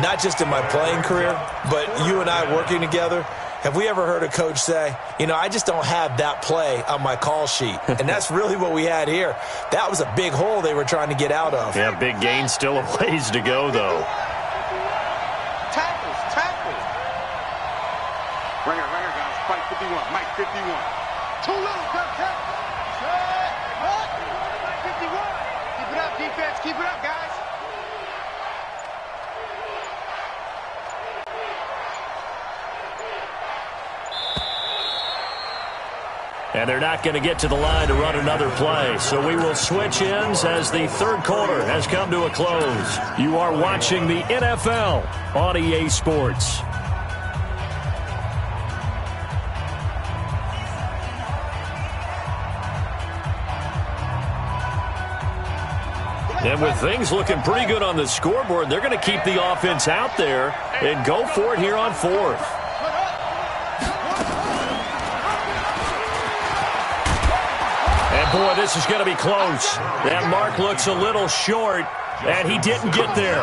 not just in my playing career, but you and I working together, have we ever heard a coach say, you know, I just don't have that play on my call sheet? And that's really what we had here. That was a big hole they were trying to get out of. Yeah, big gain, still a ways to go, though. Tackles. Right here, guys. Fight 51. Mike 51. Too little, tackle. Mike 51. Keep it up, defense. Keep it up, guys. And they're not going to get to the line to run another play. So we will switch ends as the 3rd quarter has come to a close. You are watching the NFL on EA Sports. And with things looking pretty good on the scoreboard, they're going to keep the offense out there and go for it here on 4th. Boy, this is going to be close. That mark looks a little short, and he didn't get there.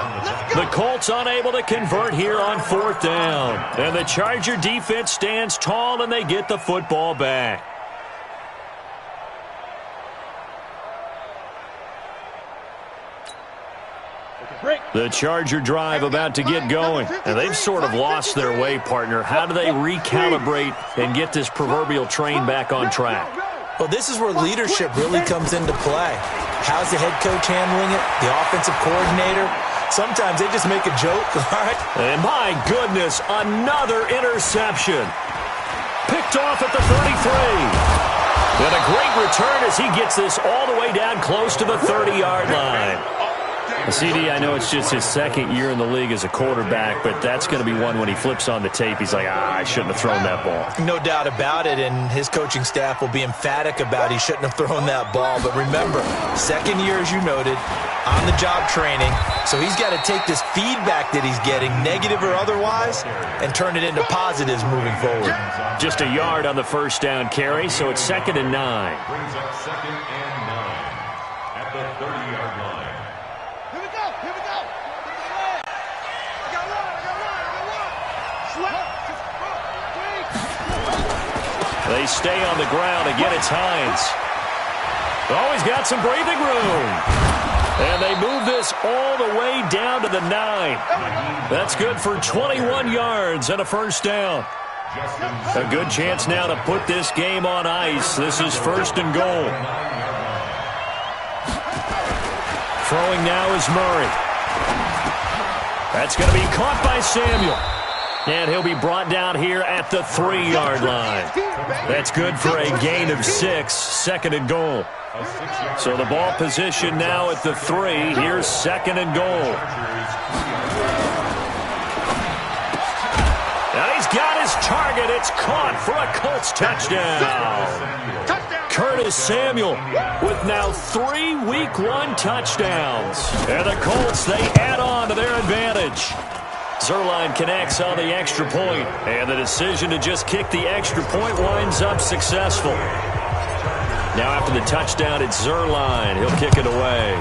The Colts unable to convert here on 4th down. And the Charger defense stands tall, and they get the football back. The Charger drive about to get going. And they've sort of lost their way, partner. How do they recalibrate and get this proverbial train back on track? Well, this is where leadership really comes into play. How's the head coach handling it? The offensive coordinator? Sometimes they just make a joke, all right? And my goodness, another interception. Picked off at the 33. And a great return as he gets this all the way down close to the 30-yard line. CD, I know it's just his 2nd year in the league as a quarterback, but that's going to be one when he flips on the tape. He's like, I shouldn't have thrown that ball. No doubt about it, and his coaching staff will be emphatic about he shouldn't have thrown that ball. But remember, 2nd year, as you noted, on-the-job training. So he's got to take this feedback that he's getting, negative or otherwise, and turn it into positives moving forward. Just a yard on the 1st down carry, so it's 2nd and 9. Brings up 2nd and 9 at the 30-yard line. They stay on the ground. Again, it's Hines. Oh, he's got some breathing room. And they move this all the way down to the 9. That's good for 21 yards and a 1st down. A good chance now to put this game on ice. This is 1st and goal. Throwing now is Murray. That's going to be caught by Samuel. And he'll be brought down here at the 3-yard line. That's good for a gain of 6, 2nd and goal. So the ball position now at the 3. Here's 2nd and goal. And he's got his target. It's caught for a Colts touchdown. Curtis Samuel with now 3 Week 1 touchdowns. And the Colts, they add on to their advantage. Zerline connects on the extra point, and the decision to just kick the extra point winds up successful. Now after the touchdown, it's Zerline. He'll kick it away.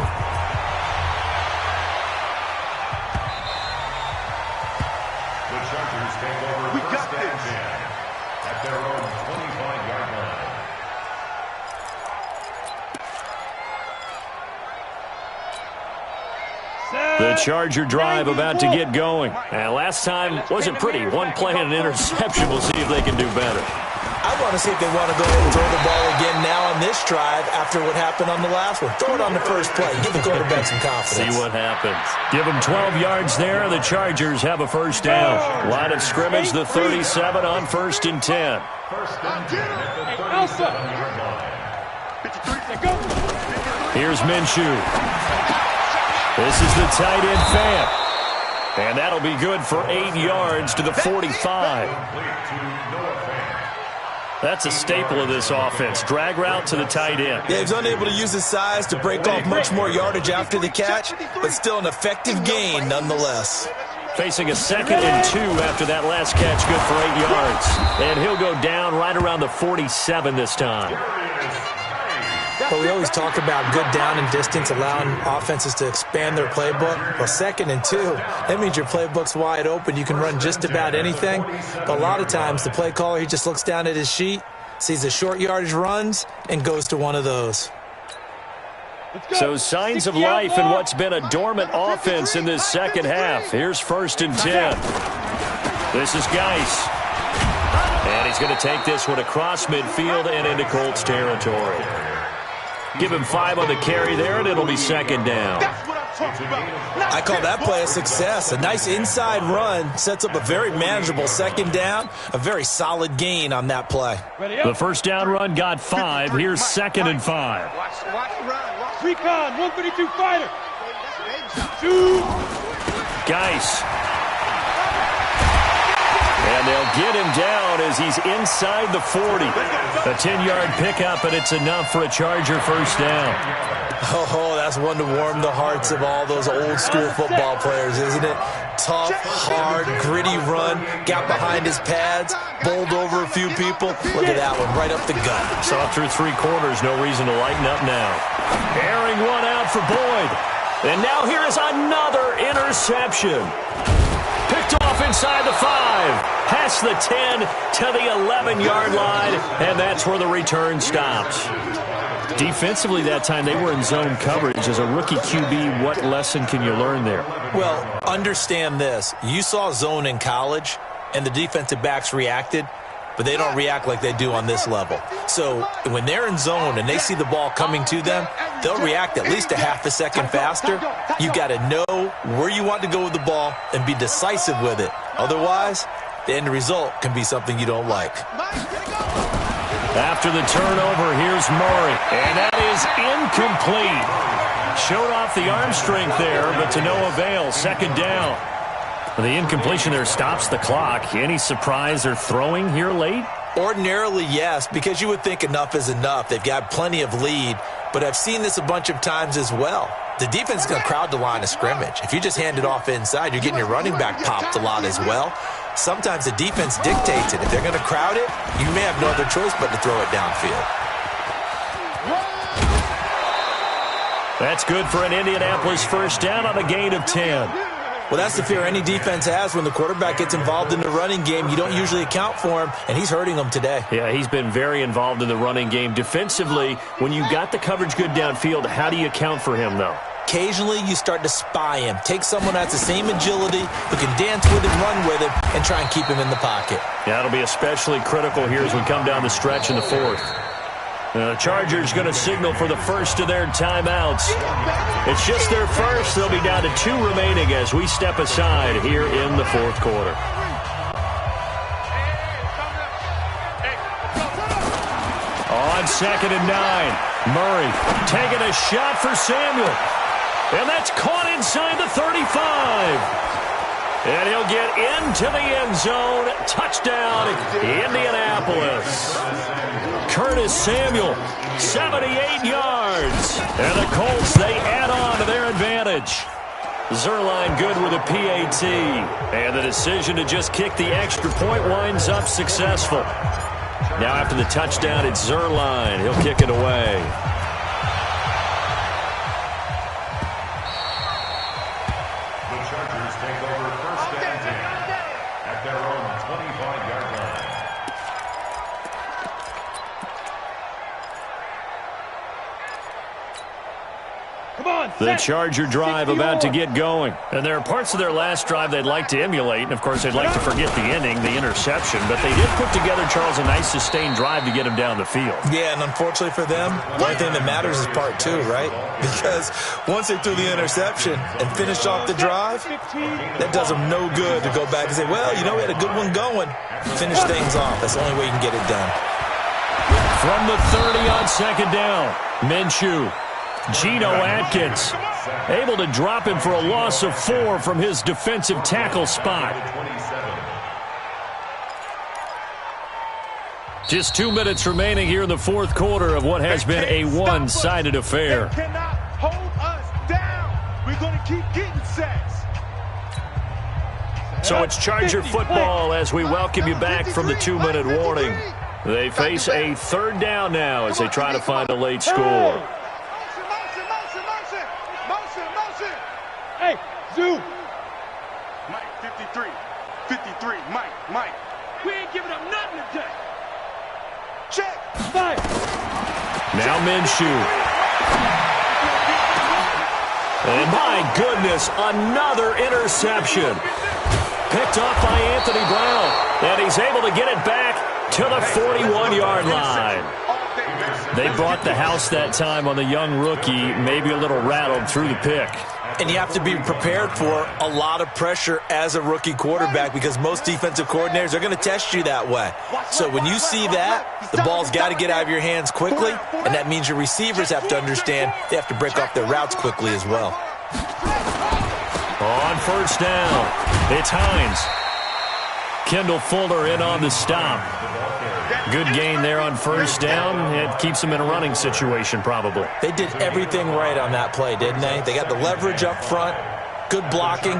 The Charger drive about to get going. And last time wasn't pretty. One play and an interception. We'll see if they can do better. I want to see if they want to go ahead and throw the ball again now on this drive after what happened on the last one. Throw it on the first play. Give the quarterback some confidence. See what happmes. Give them 12 yards there. The Chargers have a first down. Line of scrimmage, the 37 on 1st and 10. Here's Minshew. This is the tight end Fant. And that'll be good for 8 yards to the 45. That's a staple of this offense. Drag route to the tight end. Yeah, he's unable to use his size to break off much more yardage after the catch, but still an effective gain nonetheless. Facing a 2nd and 2 after that last catch, good for 8 yards. And he'll go down right around the 47 this time. But we always talk about good down and distance, allowing offenses to expand their playbook. Well, 2nd and 2, that means your playbook's wide open. You can run just about anything. But a lot of times, the play caller, he just looks down at his sheet, sees the short yardage runs, and goes to one of those. So signs of life in what's been a dormant offense in this second half. Here's 1st and 10. This is Geis. And he's going to take this one across midfield and into Colts territory. Give him 5 on the carry there, and it'll be 2nd down. I call that play a success. A nice inside run sets up a very manageable 2nd down. A very solid gain on that play. The first down run got 5. Here's 2nd and 5. Recon, 132 fighter. Geis. And they'll get him down as he's inside the 40. A 10-yard pickup, and it's enough for a Charger first down. Oh, that's one to warm the hearts of all those old-school football players, isn't it? Tough, hard, gritty run, got behind his pads, bowled over a few people. Look at that one, right up the gut. Saw through 3 quarters, no reason to lighten up now. Airing one out for Boyd. And now here is another interception. Picked off inside the 5. Past the 10 to the 11-yard line, and that's where the return stops. Defensively that time, they were in zone coverage. As a rookie QB, what lesson can you learn there? Well, understand this. You saw zone in college, and the defensive backs reacted, but they don't react like they do on this level. So when they're in zone and they see the ball coming to them, they'll react at least a half a second faster. You got to know where you want to go with the ball and be decisive with it. Otherwise, the end result can be something you don't like. After the turnover, here's Murray. And that is incomplete. Showed off the arm strength there, but to no avail. 2nd down. The incompletion there stops the clock. Any surprise they're throwing here late? Ordinarily, yes, because you would think enough is enough. They've got plenty of lead, but I've seen this a bunch of times as well. The defense is going to crowd the line of scrimmage. If you just hand it off inside, you're getting your running back popped a lot as well. Sometimes the defense dictates it. If they're going to crowd it, you may have no other choice but to throw it downfield. That's good for an Indianapolis first down on a gain of 10. Well, that's the fear any defense has when the quarterback gets involved in the running game. You don't usually account for him, and he's hurting them today. Yeah, he's been very involved in the running game. Defensively, when you got the coverage good downfield, how do you account for him, though? Occasionally, you start to spy him. Take someone that has the same agility, who can dance with him, run with him, and try and keep him in the pocket. Yeah, that'll be especially critical here as we come down the stretch in the 4th. The Chargers going to signal for the first of their timeouts. It's just their first. They'll be down to 2 remaining as we step aside here in the 4th quarter. On 2nd and 9, Murray taking a shot for Samuel. And that's caught inside the 35. And he'll get into the end zone. Touchdown, Indianapolis. Curtis Samuel, 78 yards. And the Colts, they add on to their advantage. Zerline good with a PAT. And the decision to just kick the extra point winds up successful. Now after the touchdown, it's Zerline. He'll kick it away. The Chargers take over 1st and 10 at their own 25-yard line. Come on, The Charger drive about to get going. And there are parts of their last drive they'd like to emulate. And, of course, they'd like to forget the ending, the interception. But they did put together, Charles, a nice sustained drive to get him down the field. Yeah, and unfortunately for them, the only thing that matters is part two, right? Because once they threw the interception and finished off the drive, that does them no good to go back and say, well, you know, we had a good one going. Finish things off. That's the only way you can get it done. From the 30 on second down, Minshew. Geno Atkins able to drop him for a loss of 4 from his defensive tackle spot. Just 2 minutes remaining here in the fourth quarter of what has been a one-sided affair. They cannot hold us down. We're going to keep getting sacks. So it's Charger football as we welcome you back from the 2-minute warning. They face a third down now as they try to find a late score. Hey, Zoo. Mike, 53. 53. Mike. We ain't giving up nothing today. Check. Fire. Now Minshew. And my goodness, another interception. Picked off by Anthony Brown. And he's able to get it back to the 41-yard line. They brought the house that time on the young rookie, maybe a little rattled through the pick. And you have to be prepared for a lot of pressure as a rookie quarterback because most defensive coordinators are going to test you that way. So when you see that, the ball's got to get out of your hands quickly, and that means your receivers have to understand they have to break off their routes quickly as well. On first down, it's Hines. Kendall Fuller in on the stop. Good gain there on first down. It keeps them in a running situation probably. They did everything right on that play, didn't they? They got the leverage up front, good blocking,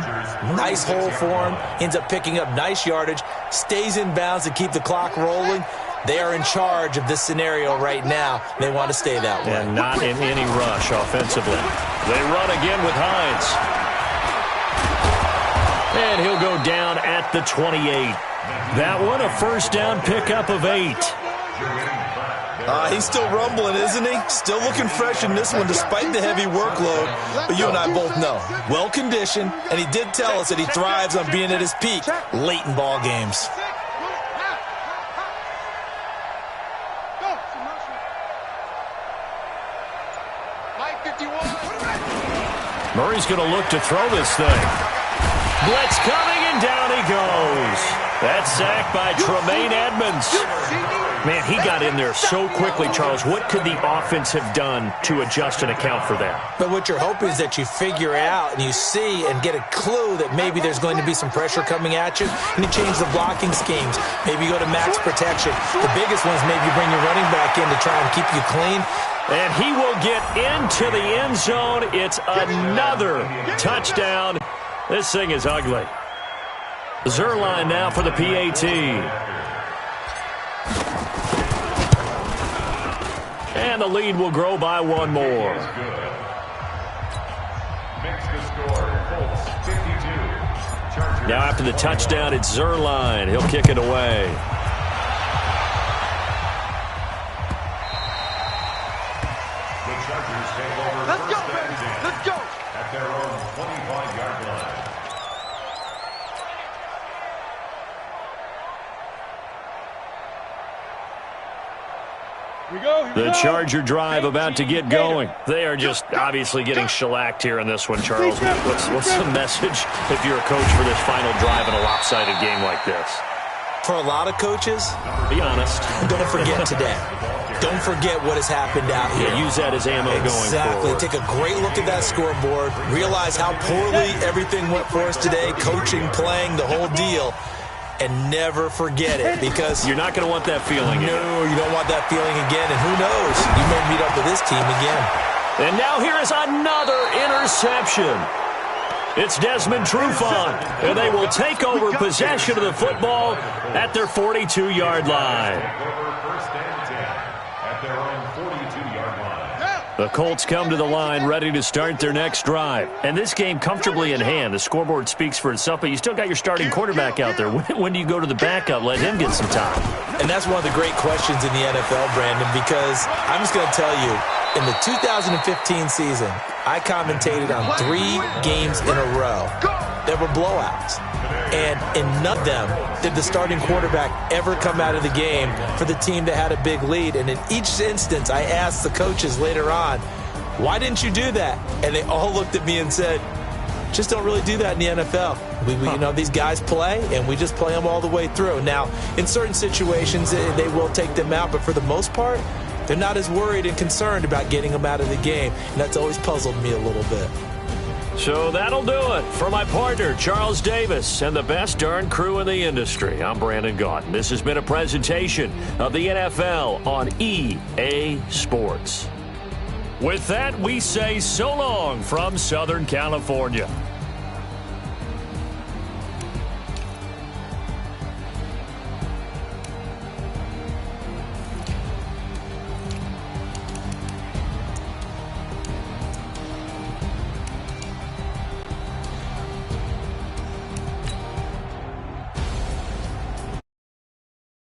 nice hole for him, ends up picking up nice yardage, stays in bounds to keep the clock rolling. They are in charge of this scenario right now. They want to stay that way. And not in any rush offensively. They run again with Hines. And he'll go down at the 28. That one, a first down pickup of 8. He's still rumbling, isn't he? Still looking fresh in this one despite the heavy workload. But you and I both know, well-conditioned, and he did tell us that he thrives on being at his peak late in ball games. Murray's going to look to throw this thing. Blitz coming, and down he goes. That's sacked by Tremaine Edmonds. Man, he got in there so quickly, Charles. What could the offense have done to adjust and account for that? But what you're hoping is that you figure out and you see and get a clue that maybe there's going to be some pressure coming at you, and you change the blocking schemes. Maybe you go to max protection. The biggest one is maybe you bring your running back in to try and keep you clean. And he will get into the end zone. It's another touchdown. This thing is ugly. Zerline now for the PAT. And the lead will grow by one more. Now after the touchdown, it's Zerline. He'll kick it away. Let's go, baby. Let's go. At their own 25-yard line. The Charger drive about to get going. They are just obviously getting shellacked here in this one, Charles. What's the message if you're a coach for this final drive in a lopsided game like this? For a lot of coaches, be honest. Don't forget today. Don't forget what has happened out here. Yeah, use that as ammo going forward. Take a great look at that scoreboard. Realize how poorly everything went for us today. Coaching, playing, the whole deal. And never forget it, because you're not going to want that feeling again. No, you don't want that feeling again. And who knows? You may meet up with this team again. And now here is another interception. It's Desmond Trufant, and they will take over possession of the football at their 42-yard line. The Colts come to the line ready to start their next drive. And this game comfortably in hand. The scoreboard speaks for itself, but you still got your starting quarterback out there. When do you go to the backup? Let him get some time. And that's one of the great questions in the NFL, Brandon, because I'm just going to tell you, In the 2015 season, I commentated on 3 games in a row. There were blowouts. And in none of them did the starting quarterback ever come out of the game for the team that had a big lead. And in each instance, I asked the coaches later on, why didn't you do that? And they all looked at me and said, just don't really do that in the NFL. You know, these guys play, and we just play them all the way through. Now, in certain situations, they will take them out, but for the most part, they're not as worried and concerned about getting them out of the game. And that's always puzzled me a little bit. So that'll do it for my partner, Charles Davis, and the best darn crew in the industry. I'm Brandon Gaudin. This has been a presentation of the NFL on EA Sports. With that, we say so long from Southern California.